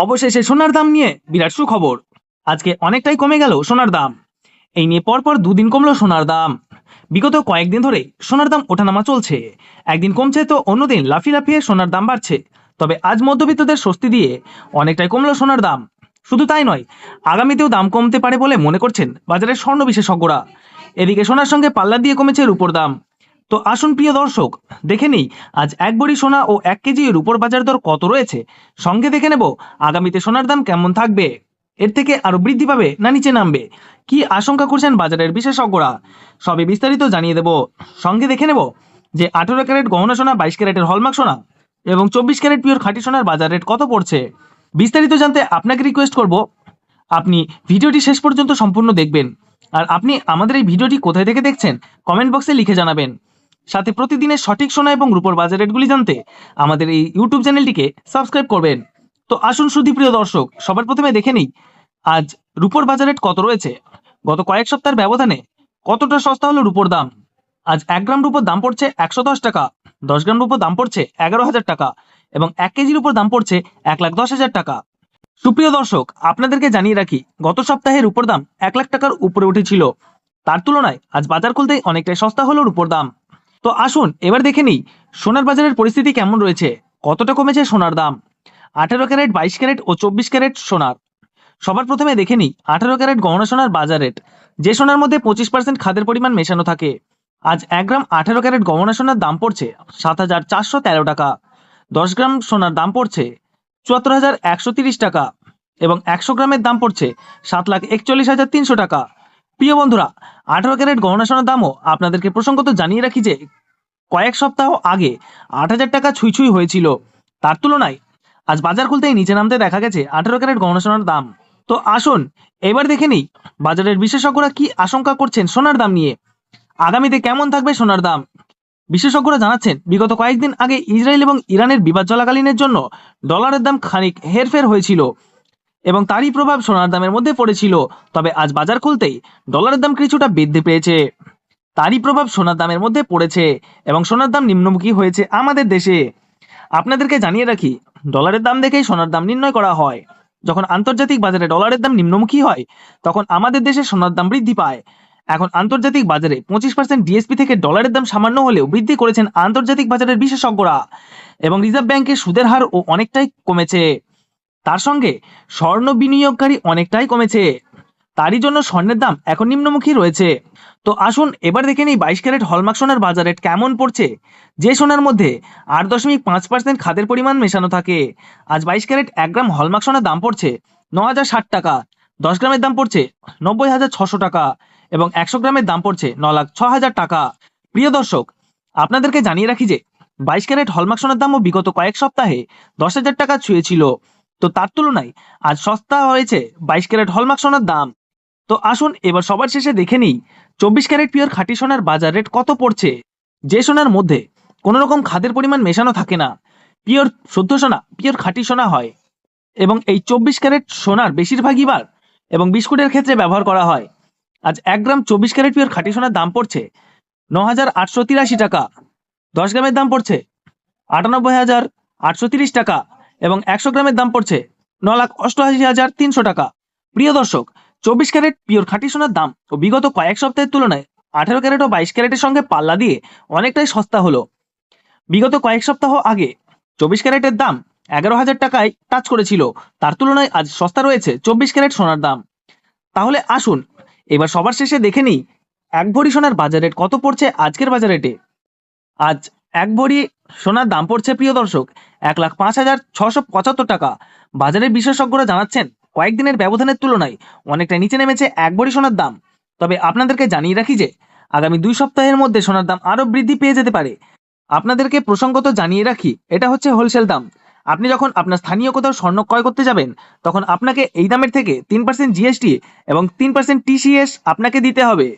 অবশেষে সোনার দাম নিয়ে বিরাট সুখবর। আজকে অনেকটাই কমে গেল সোনার দাম। এই নিয়ে পরপর দুদিন কমলো সোনার দাম। বিগত কয়েকদিন ধরে সোনার দাম ওঠানামা চলছে। একদিন কমছে তো অন্যদিন লাফিয়ে লাফিয়ে সোনার দাম বাড়ছে। তবে আজ মধ্যবিত্তদের স্বস্তি দিয়ে অনেকটাই কমলো সোনার দাম। শুধু তাই নয়, আগামীতেও দাম কমতে পারে বলে মনে করছেন বাজারের স্বর্ণ বিশেষজ্ঞরা। এদিকে সোনার সঙ্গে পাল্লা দিয়ে কমেছে রূপোর দাম। তো আসুন প্রিয় দর্শক, দেখে নিই আজ এক ভরি সোনা ও 1 কেজি রূপোর বাজার দর কত রয়েছে। সঙ্গে দেখে নেব আগামীতে সোনার দাম কেমন থাকবে, এর থেকে আরো বৃদ্ধি পাবে না নিচে নামবে, কি আশঙ্কা করছেন বাজারের বিশেষজ্ঞরা, সবই বিস্তারিত জানিয়ে দেব। সঙ্গে দেখে নেব যে 18 ক্যারেট গহনা সোনা, 22 ক্যারেটের হলমার্ক সোনা এবং 24 ক্যারেট পিওর খাঁটি সোনার বাজার রেট কত পড়ছে। বিস্তারিত জানতে আপনাকে রিকোয়েস্ট করব আপনি ভিডিওটি শেষ পর্যন্ত সম্পূর্ণ দেখবেন। আর আপনি আমাদের এই ভিডিওটি কোথায় থেকে দেখছেন কমেন্ট বক্সে লিখে জানাবেন। সাথে প্রতিদিনের সঠিক সোনা এবং রূপোর বাজার রেটগুলি জানতে আমাদের এই ইউটিউব চ্যানেলটিকে সাবস্ক্রাইব করবেন। তো আসুন সুধীপ্রিয় দর্শক, সবার প্রথমে দেখে নিই আজ রূপোর বাজার রেট কত রয়েছে। গত কয়েক সপ্তাহের ব্যবধানে কতটা সস্তা হলো রূপোর দাম। আজ 1 গ্রাম রূপোর দাম পড়ছে 110 টাকা, 10 গ্রাম রূপোর দাম পড়ছে 11,000 টাকা এবং 1 কেজির উপর দাম পড়ছে 1,10,000 টাকা। সুপ্রিয় দর্শক, আপনাদেরকে জানিয়ে রাখি গত সপ্তাহে রূপোর দাম 1 লাখ টাকার উপরে উঠেছিল। তার তুলনায় আজ বাজার খুলতেই অনেকটাই সস্তা হলো রূপোর দাম। তো আসুন এবার দেখে নিই সোনার বাজারের পরিস্থিতি কেমন রয়েছে, কতটা কমেছে সোনার দাম। 18 ক্যারেট, 22 ক্যারেট ও 24 ক্যারেট সোনার। সবার প্রথমে দেখে নিই 18 ক্যারেট গহনা সোনার বাজার রেট। যে সোনার মধ্যে 25% খাদের পরিমাণ মেশানো থাকে। আজ 1 গ্রাম 18 ক্যারেট গহনা সোনার দাম পড়ছে 7,413 টাকা। 10 গ্রাম সোনার দাম পড়ছে 74,130 টাকা এবং 100 গ্রামের দাম পড়ছে 7,41,300 টাকা। প্রিয় বন্ধুরা, 18 ক্যারেট গহনা সোনার দামও আপনাদেরকে প্রসঙ্গত জানিয়ে রাখি যে কয়েক সপ্তাহ আগে 8,000 টাকা ছুঁই ছুঁই হয়েছিল। তার তুলনায় আজ বাজার খুলতেই নিচে নামতে দেখা গেছে 18 ক্যারেট গহনা সোনার দাম। তো আসুন এবার দেখে নিই বাজারের বিশেষজ্ঞরা কি আশঙ্কা করছেন সোনার দাম নিয়ে। আগামীতে কেমন থাকবে সোনার দাম। বিশেষজ্ঞরা জানাচ্ছেন বিগত কয়েকদিন আগে ইসরায়েল এবং ইরানের বিবাদ চলাকালীনের জন্য ডলারের দাম খানিক হেরফের হয়েছিল এবং তারই প্রভাব সোনার দামের মধ্যে পড়েছিল। তবে আজ বাজার খুলতেই ডলারের দাম কিছুটা বৃদ্ধি পেয়েছে। তারই প্রভাব সোনার দামের মধ্যে পড়েছে এবং সোনার দাম নিম্নমুখী হয়েছে আমাদের দেশে। আপনাদেরকে জানিয়ে রাখি ডলারের দাম দেখেই সোনার দাম নির্ণয় করা হয়। যখন আন্তর্জাতিক বাজারে ডলারের দাম নিম্নমুখী হয় তখন আমাদের দেশে সোনার দাম বৃদ্ধি পায়। এখন আন্তর্জাতিক বাজারে 25% ডিএসপি থেকে ডলারের দাম সামান্য হলেও বৃদ্ধি করেছেন আন্তর্জাতিক বাজারের বিশেষজ্ঞরা এবং রিজার্ভ ব্যাংকের সুদের হার ও অনেকটাই কমেছে। তার সঙ্গে স্বর্ণ বিনিয়োগকারী অনেকটাই কমেছে। তারই জন্য স্বর্ণের দাম এখন নিম্নমুখী রয়েছে। তো আসুন এবার দেখে নিই 22 ক্যারেট হলমার্ক সোনার বাজার রেট কেমন পড়ছে। যে সোনার মধ্যে 8.5% খাদের পরিমাণ মেশানো থাকে। আজ 22 ক্যারেট 1 গ্রাম হলমার্ক সোনার দাম পড়ছে 9,060 টাকা, 10 গ্রামের দাম পড়ছে 90,600 টাকা এবং 100 গ্রামের দাম পড়ছে 9,06,000 টাকা। প্রিয় দর্শক, আপনাদেরকে জানিয়ে রাখি যে 22 ক্যারেট হলমার্ক সোনার দামও বিগত কয়েক সপ্তাহে 10,000 টাকা ছুঁয়েছিল। তো তার তুলনায় আজ সস্তা হয়েছে 22 ক্যারেট হলমার্ক সোনার দাম। তো আসুন এবার সবার শেষে দেখে নিই 24 ক্যারেট পিওর খাঁটি সোনার বাজার রেট কত পড়ছে। যে সোনার মধ্যে কোনো রকম খাদের পরিমাণ মেশানো থাকে না, পিওর শুদ্ধ সোনা, পিওর খাঁটি সোনা হয় এবং এই 24 ক্যারেট সোনার বেশিরভাগই বার এবং বিস্কুটের ক্ষেত্রে ব্যবহার করা হয়। আজ 1 গ্রাম 24 ক্যারেট পিওর খাঁটি সোনার দাম পড়ছে 9,883 টাকা, 10 গ্রামের দাম পড়ছে 98,830 টাকা এবং 100 গ্রামের দাম পড়ছে 9,88,300 টাকা। প্রিয় দর্শক, 24 ক্যারেট পিওর খাঁটি সোনার দাম ও বিগত কয়েক সপ্তাহের তুলনায় 18 ক্যারেট ও 22 ক্যারেটের সঙ্গে পাল্লা দিয়ে অনেকটাই সস্তা হলো। বিগত কয়েক সপ্তাহ আগে 24 ক্যারেটের দাম 11,000 টাকায় টাচ করেছিল। তার তুলনায় আজ সস্তা রয়েছে 24 ক্যারেট সোনার দাম। তাহলে আসুন এবার সবার শেষে দেখে নিই 1 ভরি সোনার বাজার রেট কত পড়ছে আজকের বাজার রেটে। আজ 1 ভরি সোনার দাম পড়ছে প্রিয় দর্শক 1,05,675 টাকা। বাজারের বিশেষজ্ঞরা জানাচ্ছেন কয়েকদিনের ব্যবধানের তুলনায় অনেকটা নিচে নেমেছে 1 ভরি সোনার দাম। তবে আপনাদেরকে জানিয়ে রাখি যে আগামী 2 সপ্তাহের মধ্যে সোনার দাম আরো বৃদ্ধি পেয়ে যেতে পারে। আপনাদেরকে প্রসঙ্গত জানিয়ে রাখি এটা হচ্ছে হোলসেল দাম। আপনি যখন আপনার স্থানীয় কোথাও স্বর্ণ ক্রয় করতে যাবেন তখন আপনাকে এই দামের থেকে 3% জিএসটি এবং 3% টিসিএস আপনাকে দিতে হবে।